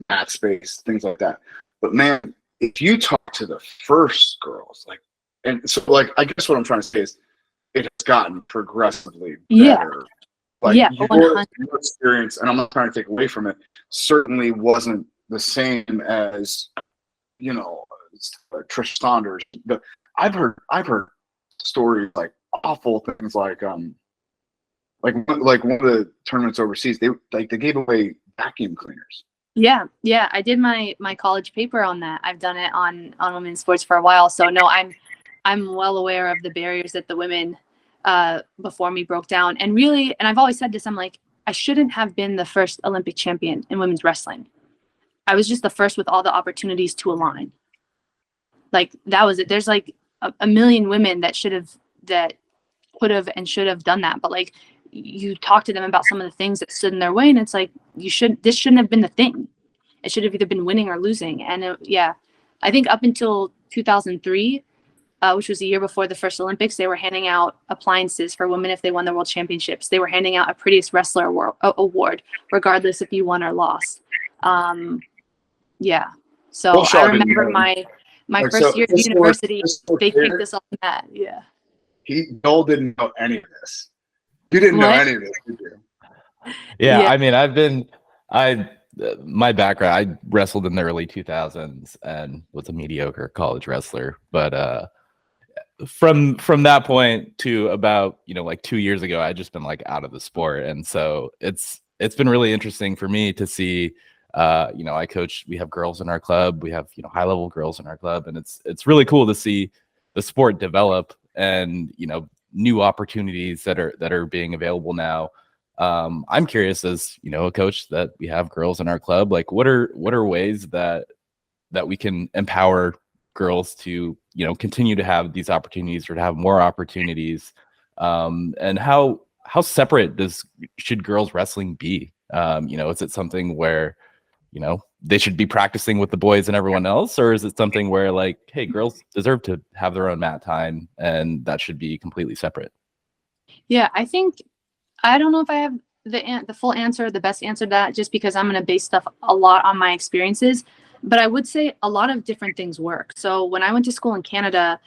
mat space, things like that. But man, if you talk to the first girls, like, and so like, I guess what I'm trying to say is it has gotten progressively better. Like, your experience, and I'm not trying to take away from it, certainly wasn't the same as, you know, Trish Saunders. But I've heard stories like awful things, like one of the tournaments overseas, they gave away vacuum cleaners. Yeah. I did my college paper on that. I've done it on women's sports for a while. So no, I'm well aware of the barriers that the women before me broke down. And really, and I've always said this, I'm like, I shouldn't have been the first Olympic champion in women's wrestling. I was just the first with all the opportunities to align. Like, that was it. There's like a million women that could have and should have done that. But like, you talk to them about some of the things that stood in their way, and it's like, this shouldn't have been the thing. It should have either been winning or losing. And I think up until 2003, which was a year before the first Olympics, they were handing out appliances for women if they won the world championships. They were handing out a prettiest wrestler award, regardless if you won or lost. So I remember my like, first year at university, they kicked us off the mat. Yeah. Joel didn't know any of this. You didn't know any of this, did you? Yeah, I mean, my background, I wrestled in the early 2000s and was a mediocre college wrestler. But from that point to about, like 2 years ago, I just been like out of the sport. And so it's been really interesting for me to see, I coach, we have girls in our club, we have, high level girls in our club. And it's really cool to see the sport develop and, new opportunities that are being available now. I'm curious, as a coach, that we have girls in our club, like what are ways that we can empower girls to continue to have these opportunities or to have more opportunities, and how separate should girls wrestling be? Is it something where they should be practicing with the boys and everyone else, or is it something where like, hey, girls deserve to have their own mat time and that should be completely separate? Yeah, I don't know if I have the full answer, the best answer to that, just because I'm going to base stuff a lot on my experiences. But I would say a lot of different things work. So when I went to school in Canada,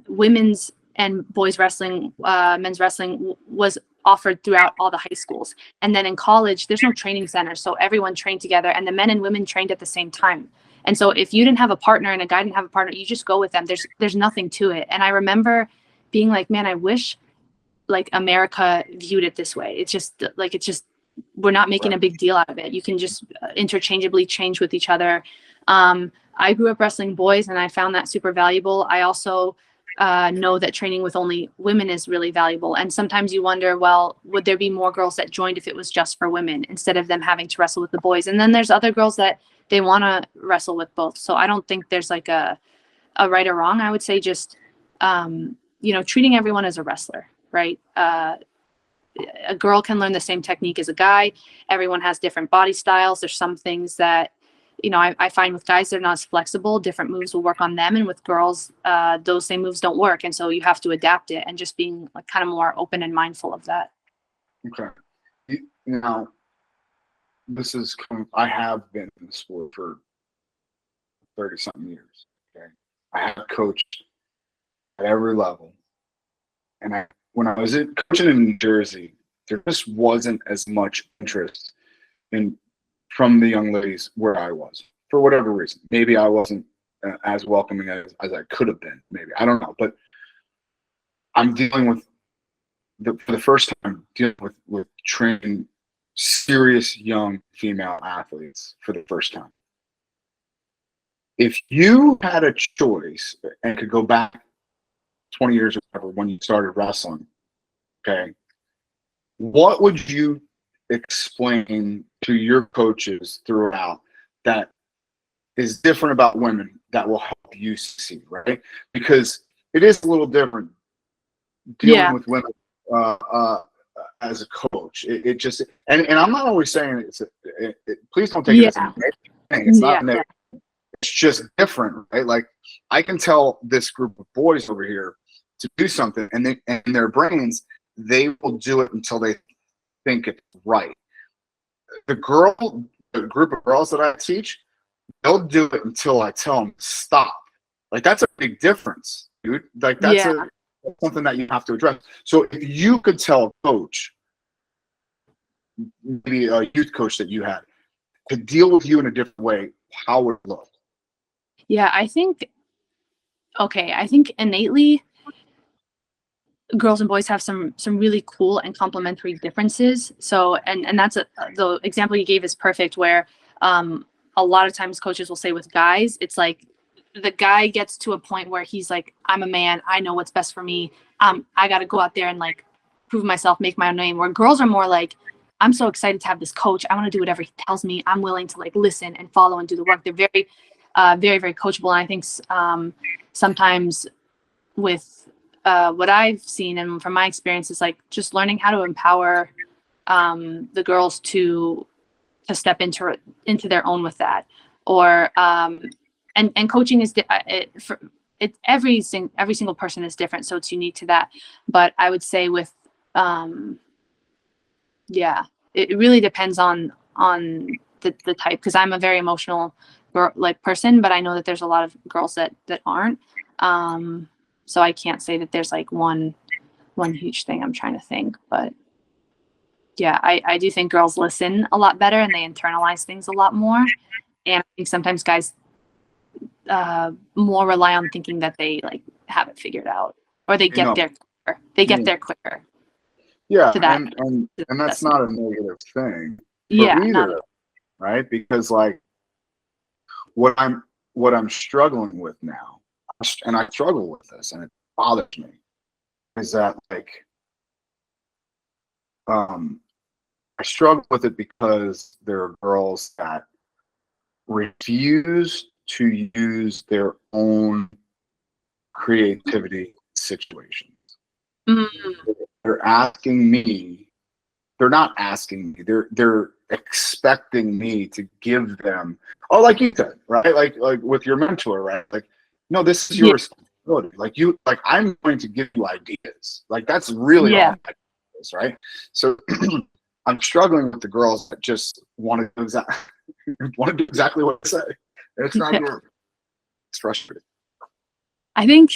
women's and boys wrestling, men's wrestling was offered throughout all the high schools. And then in college, there's no training center. So everyone trained together, and the men and women trained at the same time. And so if you didn't have a partner and a guy didn't have a partner, you just go with them. There's nothing to it. And I remember being like, man, I wish like America viewed it this way. It's just we're not making a big deal out of it. You can just interchangeably change with each other. I grew up wrestling boys and I found that super valuable. I also know that training with only women is really valuable. And sometimes you wonder, well, would there be more girls that joined if it was just for women instead of them having to wrestle with the boys? And then there's other girls that they want to wrestle with both. So I don't think there's like a right or wrong. I would say just, treating everyone as a wrestler, right? A girl can learn the same technique as a guy. Everyone has different body styles. There's some things that, I find with guys, they're not as flexible. Different moves will work on them. And with girls, those same moves don't work. And so you have to adapt it and just being like kind of more open and mindful of that. Okay. Now, I have been in the sport for 30-something years. Okay. I have coached at every level. And when I was coaching in New Jersey, there just wasn't as much interest from the young ladies where I was, for whatever reason. Maybe I wasn't as welcoming as I could have been. Maybe, I don't know. But I'm dealing with for the first time dealing with training serious young female athletes for the first time. If you had a choice and could go back 20 years or whatever when you started wrestling, okay, what would you explain to your coaches throughout that is different about women that will help you succeed, right? Because it is a little different dealing with women as a coach. It just, and I'm not always saying please don't take it as a negative thing. It's not negative. It's just different, right? Like, I can tell this group of boys over here to do something, and in their brains, they will do it until they think it's right. The group of girls that I teach, they'll do it until I tell them to stop. Like, that's a big difference, dude. Like, that's something that you have to address. So if you could tell a coach, maybe a youth coach that you had, to deal with you in a different way, how would it look? Yeah, I think innately girls and boys have some really cool and complementary differences. So, and that's the example you gave is perfect, where a lot of times coaches will say with guys, it's like the guy gets to a point where he's like, I'm a man, I know what's best for me. I got to go out there and like prove myself, make my own name. Where girls are more like, I'm so excited to have this coach. I want to do whatever he tells me. I'm willing to like listen and follow and do the work. They're very, very, very coachable. And I think sometimes with what I've seen and from my experience is like just learning how to empower the girls to step into their own with that, or and coaching is every single person is different, so it's unique to that. But I would say with it really depends on the type, because I'm a very emotional person, but I know that there's a lot of girls that aren't. So I can't say that there's like one huge thing. I'm trying to think, but yeah, I do think girls listen a lot better and they internalize things a lot more. And I think sometimes guys more rely on thinking that they like have it figured out, or they get there quicker. They get there quicker. Yeah, and that's not a negative thing for either, right? Because like what I'm struggling with now, and I struggle with this, and it bothers me, is that like I struggle with it because there are girls that refuse to use their own creativity situations. Mm-hmm. They're asking me. They're not asking me. They're expecting me to give them. Oh, like you said, right? Like with your mentor, right? Like, no, this is your responsibility. Like I'm going to give you ideas. Like that's really all my ideas, right? So I'm struggling with the girls that just want to do exactly what I say. And it's not working. It's frustrating. I think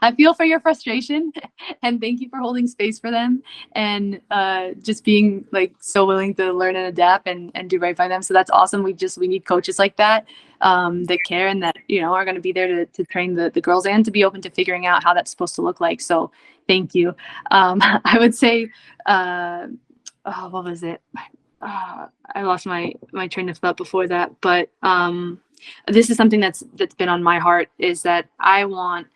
I feel for your frustration, and thank you for holding space for them, and just being like so willing to learn and adapt and do right by them. So that's awesome. We need coaches like that that care and that are going to be there to train the girls and to be open to figuring out how that's supposed to look like. So thank you. I would say what was it? I lost my train of thought before that, but this is something that's been on my heart, is that I want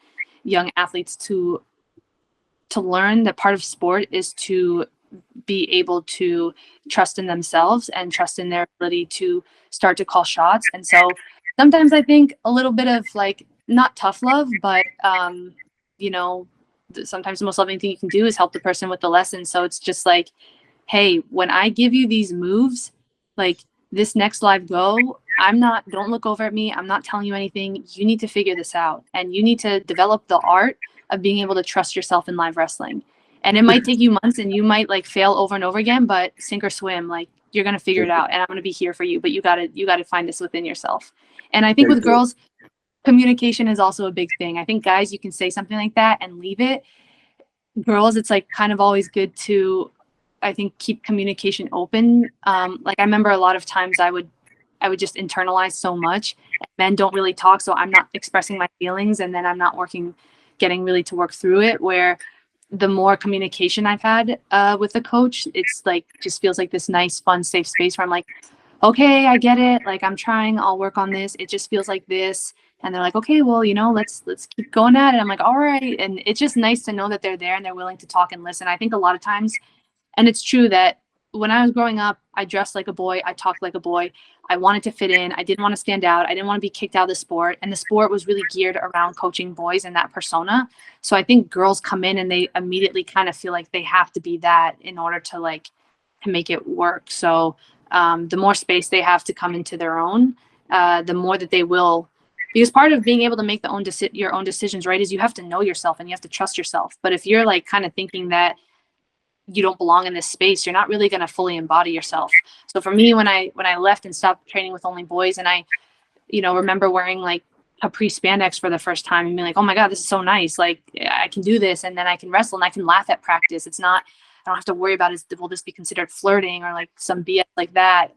young athletes to learn that part of sport is to be able to trust in themselves and trust in their ability to start to call shots. And so sometimes I think a little bit of like, not tough love, but sometimes the most loving thing you can do is help the person with the lesson. So it's just like, hey, when I give you these moves, like this next live go, don't look over at me. I'm not telling you anything. You need to figure this out. And you need to develop the art of being able to trust yourself in live wrestling. And it might take you months and you might like fail over and over again, but sink or swim, like you're going to figure it out, and I'm going to be here for you, but you got to find this within yourself. And I think with girls, communication is also a big thing. I think guys, you can say something like that and leave it. Girls, it's like kind of always good to, I think, keep communication open. Like I remember a lot of times I would just internalize so much. Men don't really talk, so I'm not expressing my feelings, and then I'm not getting really to work through it, where the more communication I've had with the coach, it's like, just feels like this nice, fun, safe space where I'm like, okay, I get it. Like I'm trying, I'll work on this. It just feels like this. And they're like, okay, well, let's keep going at it. I'm like, all right. And it's just nice to know that they're there and they're willing to talk and listen. I think a lot of times, and it's true that when I was growing up, I dressed like a boy. I talked like a boy. I wanted to fit in. I didn't want to stand out. I didn't want to be kicked out of the sport. And the sport was really geared around coaching boys and that persona. So I think girls come in and they immediately kind of feel like they have to be that in order to make it work. So the more space they have to come into their own, the more that they will. Because part of being able to make your own decisions, right, is you have to know yourself and you have to trust yourself. But if you're like kind of thinking that you don't belong in this space, you're not really going to fully embody yourself. So for me, when I left and stopped training with only boys, and I, remember wearing like capri spandex for the first time and being like, oh my God, this is so nice. Like I can do this, and then I can wrestle and I can laugh at practice. It's not, I don't have to worry about will this be considered flirting or like some BS like that.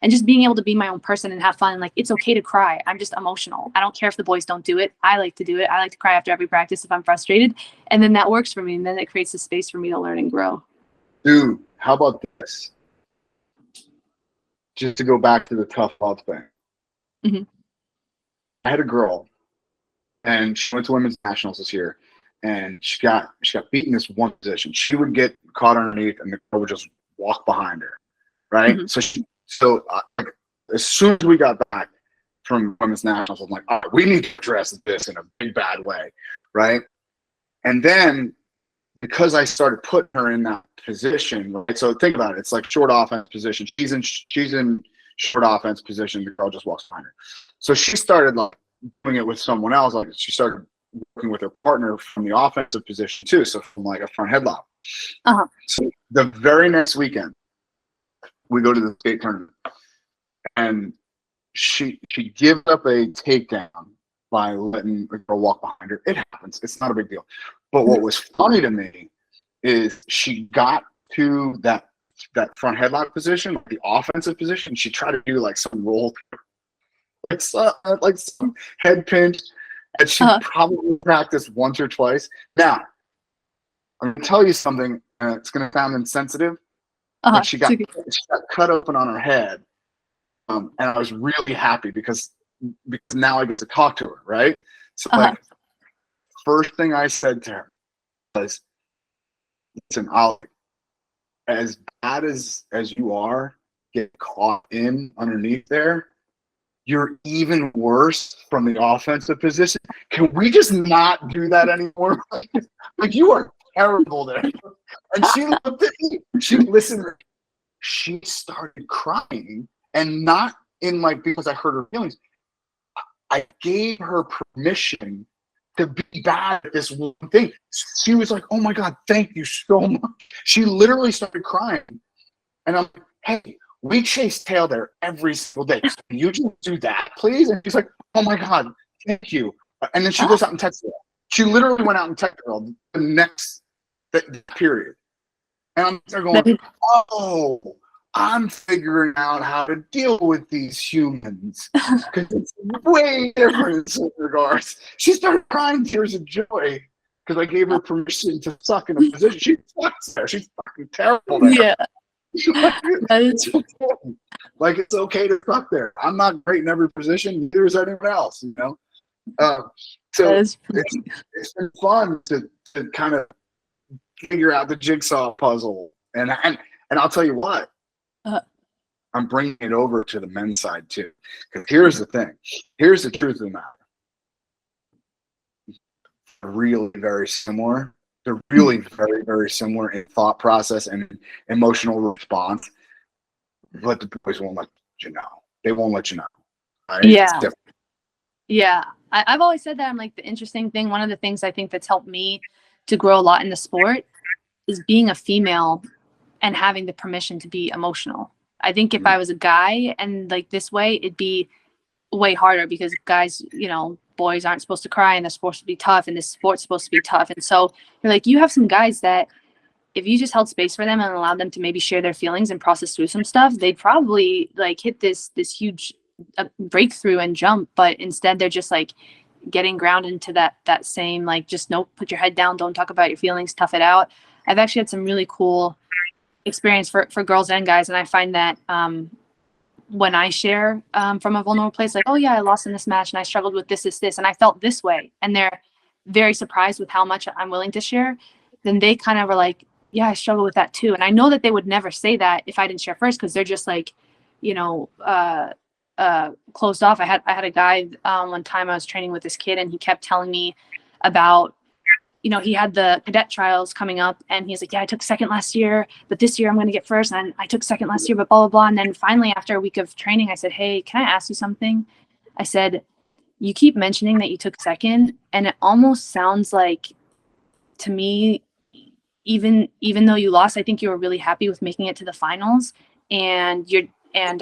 And just being able to be my own person and have fun. Like, it's okay to cry. I'm just emotional. I don't care if the boys don't do it. I like to do it. I like to cry after every practice if I'm frustrated. And then that works for me. And then it creates a space for me to learn and grow. Dude, how about this? Just to go back to the tough love thing. Mm-hmm. I had a girl, and she went to women's nationals this year, and she got beaten in this one position. She would get caught underneath, and the girl would just walk behind her, right? Mm-hmm. So as soon as we got back from women's nationals, I'm like, all right, we need to address this in a big bad way, right? And then because I started putting her in that position, right? So think about it. It's like short offense position. She's in short offense position. The girl just walks behind her. So she started like doing it with someone else. Like she started working with her partner from the offensive position too. So from like a front headlock. Uh-huh. So the very next weekend, we go to the state tournament, and she gives up a takedown by letting a girl walk behind her. It happens. It's not a big deal. But what was funny to me is she got to that front headlock position, the offensive position. She tried to do like some roll, like some head pinch that she probably practiced once or twice. Now, I'm going to tell you something. It's going to sound insensitive. But she got cut open on her head, and I was really happy because now I get to talk to her, right? So like, first thing I said to her was, "Listen, as bad as you are, get caught in underneath there, you're even worse from the offensive position. Can we just not do that anymore? Like you are terrible there." And she looked at me, she listened, she started crying, and not in like because I hurt her feelings. I gave her permission to be bad at this one thing. She was like, "Oh my God, thank you so much." She literally started crying. And I'm like, "Hey, we chase tail there every single day. Can you just do that, please?" And she's like, "Oh my God, thank you." And then she goes out and texts her. She literally went out and texted her the next period. And I'm there going, "Oh, I'm figuring out how to deal with these humans." Because it's way different in some regards. She started crying tears of joy because I gave her permission to suck in a position. She sucks there. She's fucking terrible there. Yeah. That is Like, it's okay to suck there. I'm not great in every position. Neither is anyone else, you know? So that is it's been fun to kind of figure out the jigsaw puzzle. And I'll tell you what, Uh. I'm bringing it over to the men's side too. Because here's the thing. Here's the truth of the matter. They're really very similar. They're really very, very similar in thought process and emotional response. But the boys won't let you know. They won't let you know. Right? Yeah. Yeah. I've always said that. I'm like, the interesting thing, one of the things I think that's helped me to grow a lot in the sport is being a female and having the permission to be emotional. I think if I was a guy and like this way, it'd be way harder because guys, boys aren't supposed to cry and they're supposed to be tough and this sport's supposed to be tough. And so you're like, you have some guys that if you just held space for them and allowed them to maybe share their feelings and process through some stuff, they'd probably like hit this huge breakthrough and jump. But instead they're just like getting grounded into that same, like, just nope, put your head down, don't talk about your feelings, tough it out. I've actually had some really cool experience for girls and guys. And I find that when I share from a vulnerable place, like, oh yeah, I lost in this match and I struggled with this, and I felt this way. And they're very surprised with how much I'm willing to share. Then they kind of are like, yeah, I struggle with that too. And I know that they would never say that if I didn't share first, because they're just like, closed off. I had a guy one time I was training with this kid and he kept telling me about, he had the cadet trials coming up and he's like, yeah, I took second last year, but this year I'm going to get first. And I took second last year, but blah, blah, blah. And then finally, after a week of training, I said, hey, can I ask you something? I said, you keep mentioning that you took second. And it almost sounds like, to me, even though you lost, I think you were really happy with making it to the finals. And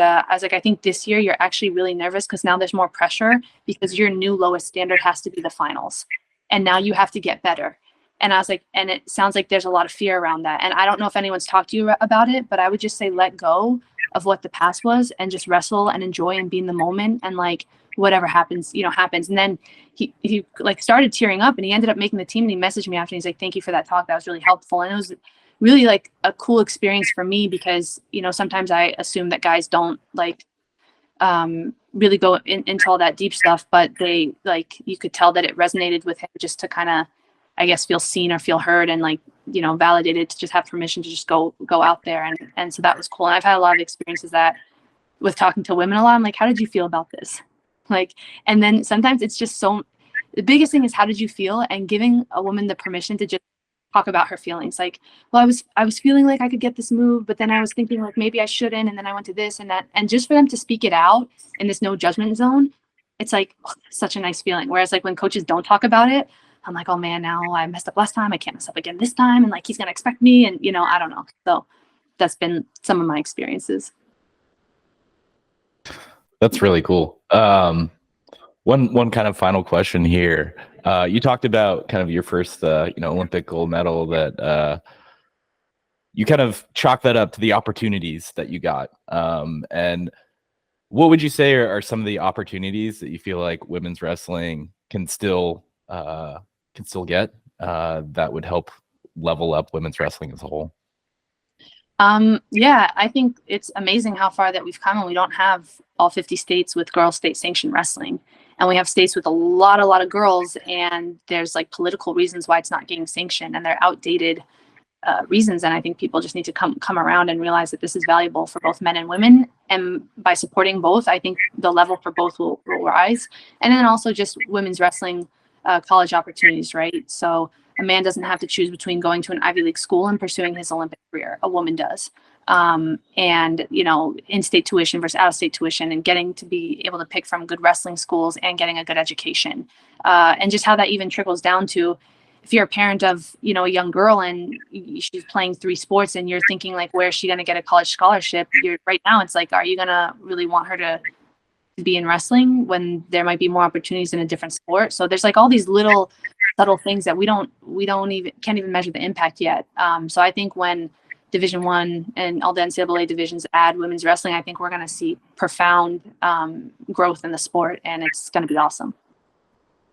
I was like, I think this year you're actually really nervous because now there's more pressure because your new lowest standard has to be the finals. And now you have to get better. And I was like, and it sounds like there's a lot of fear around that. And I don't know if anyone's talked to you about it, but I would just say, let go of what the past was and just wrestle and enjoy and be in the moment. And like, whatever happens, happens. And then he like started tearing up and he ended up making the team and he messaged me after and he's like, thank you for that talk. That was really helpful. And it was really like a cool experience for me because, sometimes I assume that guys don't like, really go into all that deep stuff, but they like, you could tell that it resonated with him just to kind of, I guess, feel seen or feel heard and like, validated to just have permission to just go out there. And so that was cool. And I've had a lot of experiences that with talking to women a lot, I'm like, how did you feel about this? Like, and then sometimes it's just the biggest thing is how did you feel, and giving a woman the permission to just talk about her feelings. Like, well, I was feeling like I could get this move, but then I was thinking like maybe I shouldn't, and then I went to this and that, and just for them to speak it out in this no judgment zone, it's like such a nice feeling. Whereas like when coaches don't talk about it, I'm like, oh man, now I messed up last time, I can't mess up again this time, and like he's gonna expect me, and I don't know. So that's been some of my experiences. That's really cool. One kind of final question here. You talked about kind of your first, Olympic gold medal that you kind of chalk that up to the opportunities that you got. And what would you say are some of the opportunities that you feel like women's wrestling can still get that would help level up women's wrestling as a whole? Yeah, I think it's amazing how far that we've come, and we don't have all 50 states with girls state sanctioned wrestling. And we have states with a lot of girls, and there's like political reasons why it's not getting sanctioned, and they're outdated reasons. And I think people just need to come around and realize that this is valuable for both men and women. And by supporting both, I think the level for both will rise. And then also just women's wrestling college opportunities, right? So a man doesn't have to choose between going to an Ivy League school and pursuing his Olympic career. A woman does. And, in-state tuition versus out-of-state tuition, and getting to be able to pick from good wrestling schools and getting a good education. And just how that even trickles down to, if you're a parent of, a young girl and she's playing 3 sports and you're thinking like, where is she going to get a college scholarship? Right now, it's like, are you going to really want her to be in wrestling when there might be more opportunities in a different sport? So there's like all these little subtle things that we can't even measure the impact yet. So I think when Division I and all the NCAA divisions add women's wrestling, I think we're going to see profound growth in the sport, and it's going to be awesome.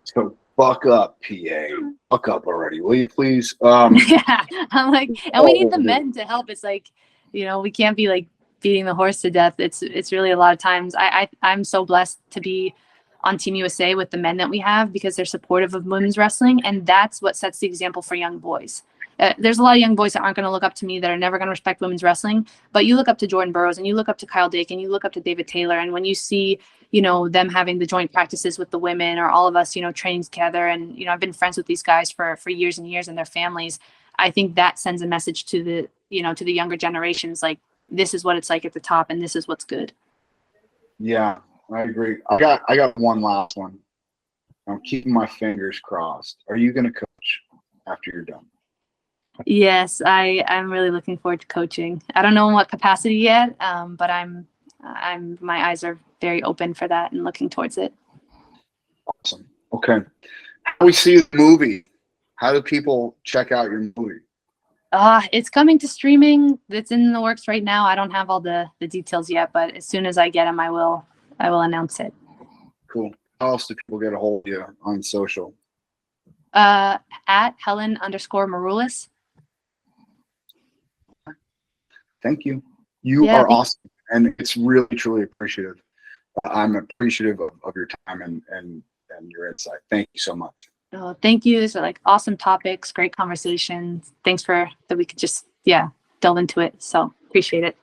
So buck up, PA. Buck up already, will you please? Yeah, I'm like, and we need the men to help. It's like, we can't be like beating the horse to death. It's really a lot of times. I'm so blessed to be on Team USA with the men that we have, because they're supportive of women's wrestling, and that's what sets the example for young boys. There's a lot of young boys that aren't going to look up to me, that are never going to respect women's wrestling, but you look up to Jordan Burroughs, and you look up to Kyle Dake, and you look up to David Taylor, and when you see them having the joint practices with the women, or all of us training together, and I've been friends with these guys for years and years, and their families, I think that sends a message to the to the younger generations, like, this is what it's like at the top, and this is what's good. Yeah, I agree. I got one last one. I'm keeping my fingers crossed. Are you going to coach after you're done? Yes, I'm really looking forward to coaching. I don't know in what capacity yet, but my eyes are very open for that and looking towards it. Awesome. Okay. How do we see the movie? How do people check out your movie? It's coming to streaming. It's in the works right now. I don't have all the details yet, but as soon as I get them, I will announce it. Cool. How else do people get a hold of you on social? At Helen_Maroulis. Thank you. You are awesome, and it's really, truly appreciative. I'm appreciative of your time and your insight. Thank you so much. Oh, thank you. These are like awesome topics, great conversations. Thanks that we could just delve into it. So appreciate it.